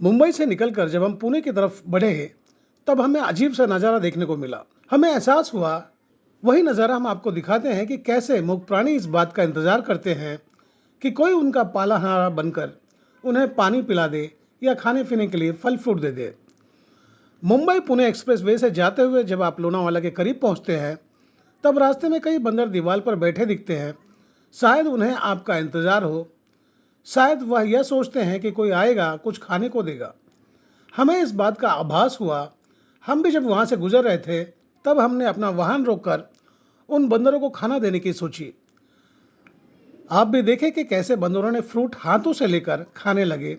मुंबई से निकलकर जब हम पुणे की तरफ बढ़े तब हमें अजीब सा नज़ारा देखने को मिला। हमें एहसास हुआ वही नज़ारा हम आपको दिखाते हैं कि कैसे मूक प्राणी इस बात का इंतज़ार करते हैं कि कोई उनका पालनहारा बनकर उन्हें पानी पिला दे या खाने पीने के लिए फल फ्रूट दे दे। मुंबई पुणे एक्सप्रेस वे से जाते हुए जब आप लोनावाला के करीब पहुंचते हैं तब रास्ते में कई बंदर दीवार पर बैठे दिखते हैं। शायद उन्हें आपका इंतज़ार हो, शायद वह यह सोचते हैं कि कोई आएगा कुछ खाने को देगा। हमें इस बात का आभास हुआ। हम भी जब वहाँ से गुजर रहे थे तब हमने अपना वाहन रोककर उन बंदरों को खाना देने की सोची। आप भी देखें कि कैसे बंदरों ने फ्रूट हाथों से लेकर खाने लगे,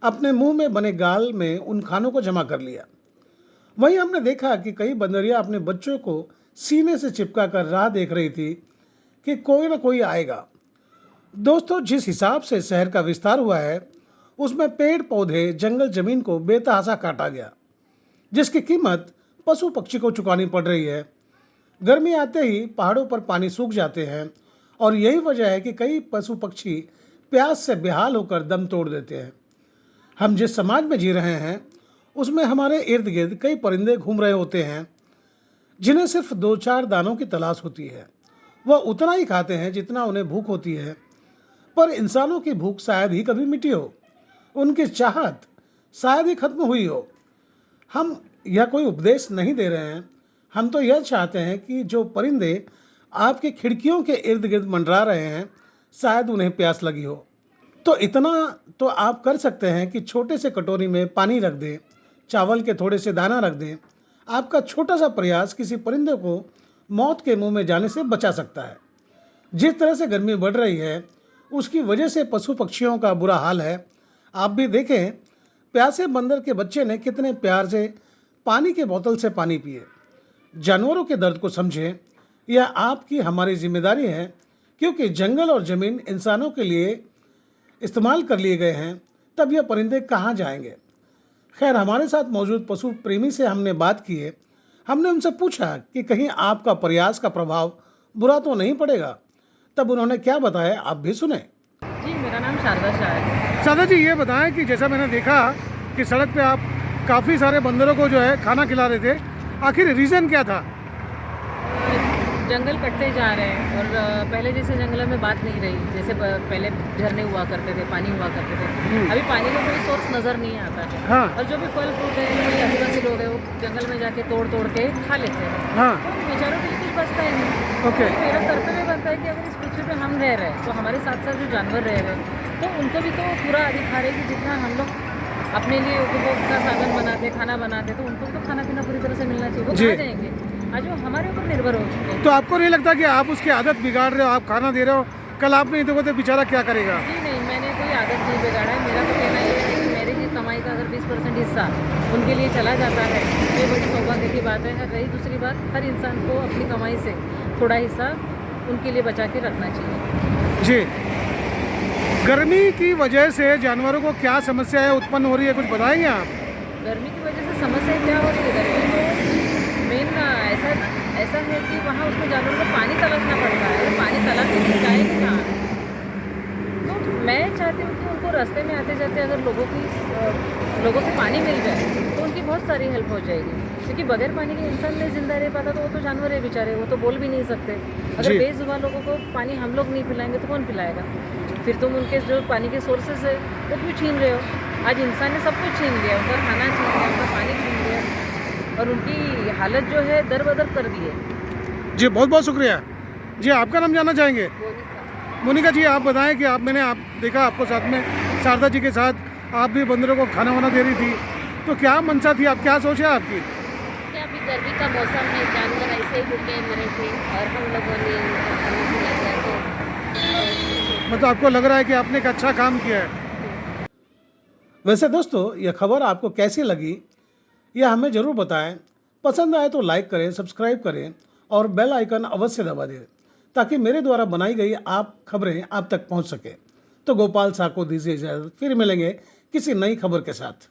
अपने मुंह में बने गाल में उन खानों को जमा कर लिया। वहीं हमने देखा कि कई बंदरियां अपने बच्चों को सीने से चिपका कर राह देख रही थी कि कोई ना कोई आएगा। दोस्तों, जिस हिसाब से शहर का विस्तार हुआ है उसमें पेड़ पौधे जंगल जमीन को बेतहाशा काटा गया, जिसकी कीमत पशु पक्षी को चुकानी पड़ रही है। गर्मी आते ही पहाड़ों पर पानी सूख जाते हैं और यही वजह है कि कई पशु पक्षी प्यास से बेहाल होकर दम तोड़ देते हैं। हम जिस समाज में जी रहे हैं उसमें हमारे इर्द गिर्द कई परिंदे घूम रहे होते हैं जिन्हें सिर्फ 2-4 दानों की तलाश होती है। वह उतना ही खाते हैं जितना उन्हें भूख होती है, पर इंसानों की भूख शायद ही कभी मिटी हो, उनकी चाहत शायद ही खत्म हुई हो। हम यह कोई उपदेश नहीं दे रहे हैं, हम तो यह चाहते हैं कि जो परिंदे आपके खिड़कियों के इर्द गिर्द मंडरा रहे हैं शायद उन्हें प्यास लगी हो। तो इतना तो आप कर सकते हैं कि छोटे से कटोरी में पानी रख दें, चावल के थोड़े से दाना रख दें। आपका छोटा सा प्रयास किसी परिंदे को मौत के मुंह में जाने से बचा सकता है। जिस तरह से गर्मी बढ़ रही है उसकी वजह से पशु पक्षियों का बुरा हाल है। आप भी देखें, प्यासे बंदर के बच्चे ने कितने प्यार से पानी के बोतल से पानी पिए। जानवरों के दर्द को समझें, यह आपकी हमारी जिम्मेदारी है, क्योंकि जंगल और ज़मीन इंसानों के लिए इस्तेमाल कर लिए गए हैं, तब यह परिंदे कहाँ जाएंगे। खैर, हमारे साथ मौजूद पशु प्रेमी से हमने बात की है। हमने उनसे पूछा कि कहीं आपका प्रयास का प्रभाव बुरा तो नहीं पड़ेगा। तब उन्होंने क्या बताया, आप भी सुने। जी, मेरा नाम शारदा शाह है। शारदा जी, ये बताएं कि जैसा मैंने देखा कि सड़क पे आप काफ़ी सारे बंदरों को जो है खाना खिला रहे थे, आखिर रीज़न क्या था? जंगल कटते जा रहे हैं और पहले जैसे जंगलों में बात नहीं रही। जैसे पहले झरने हुआ करते थे, पानी हुआ करते थे, अभी पानी का कोई सोर्स नज़र नहीं आता है। हाँ। और जो भी फल फ्रूट है, कोई आदिवासी लोग हैं, वो जंगल में जाके तोड़ के खा लेते हैं। हाँ। तो बेचारों के लिए कुछ बचता ही नहीं। ओके। तो मेरा कर्तव्य बनता है कि अगर इस पृथ्वी पर हम रह रहे हैं तो हमारे साथ साथ जो जानवर रह रहे हैं तो उनको भी तो पूरा अधिकार है कि जितना हम लोग अपने लिए उपभोग का साधन बनाते, खाना बनाते, तो उनको तो खाना पीना पूरी तरह से मिलना चाहिए। वो खा जाएंगे, आज वो हमारे ऊपर निर्भर हो चुके हैं। तो आपको नहीं लगता कि आप उसकी आदत बिगाड़ रहे हो? आप खाना दे रहे हो, कल आप नहीं दोगे तो बेचारा क्या करेगा? जी नहीं, मैंने कोई आदत नहीं बिगाड़ा है। मेरा तो कहना ये है कि मेरी कमाई का अगर 20% हिस्सा उनके लिए चला जाता है, ये बड़ी सौभाग्य की बात है। रही दूसरी बात, हर इंसान को अपनी कमाई से थोड़ा हिस्सा उनके लिए बचा के रखना चाहिए। जी, गर्मी की वजह से जानवरों को क्या समस्याएं उत्पन्न हो रही है, कुछ बताएंगे आप? गर्मी की वजह से समस्याएं क्या हो रही है? गर्मी में मेन ऐसा है कि वहाँ उसमें जानवरों को पानी तलाशना पड़ता है। पानी तलाश के जाएंगे कहाँ? तो मैं चाहती हूँ कि उनको रास्ते में आते जाते अगर लोगों से पानी मिल जाए तो उनकी बहुत सारी हेल्प हो जाएगी। क्योंकि बगैर पानी के इंसान नहीं जिंदा रह पाता, तो वो तो जानवर है बेचारे, वो तो बोल भी नहीं सकते। अगर बेजुबान लोगों को पानी हम लोग नहीं पिलाएंगे तो कौन पिलाएगा? फिर तुम उनके जो पानी के सोर्सेस है वो क्यों छीन रहे हो? आज इंसान ने सब कुछ छीन लिया, उनका खाना छीन लिया, उनका पानी छीन लिया और उनकी हालत जो है दर-बदर कर दी है। जी, बहुत बहुत शुक्रिया जी। आपका नाम जानना चाहेंगे? मोनिका जी, आप बताएं कि आप देखा आपको साथ में शारदा जी के साथ आप भी बंदरों को खाना वाना दे रही थी, तो क्या मंशा थी, आप क्या सोचे आपकी? अभी गर्मी का मौसम है, जानवर ऐसे ही भूखे मरे थे और हम लोगों ने उनको खाना खिला दिया। तो मतलब आपको लग रहा है कि आपने एक अच्छा काम किया है। वैसे दोस्तों, यह खबर आपको कैसी लगी यह हमें ज़रूर बताएं। पसंद आए तो लाइक करें, सब्सक्राइब करें और बेल आइकन अवश्य दबा दें ताकि मेरे द्वारा बनाई गई खबरें आप तक पहुंच सके। तो गोपाल साह को दीजिए इजाज़त, फिर मिलेंगे किसी नई खबर के साथ।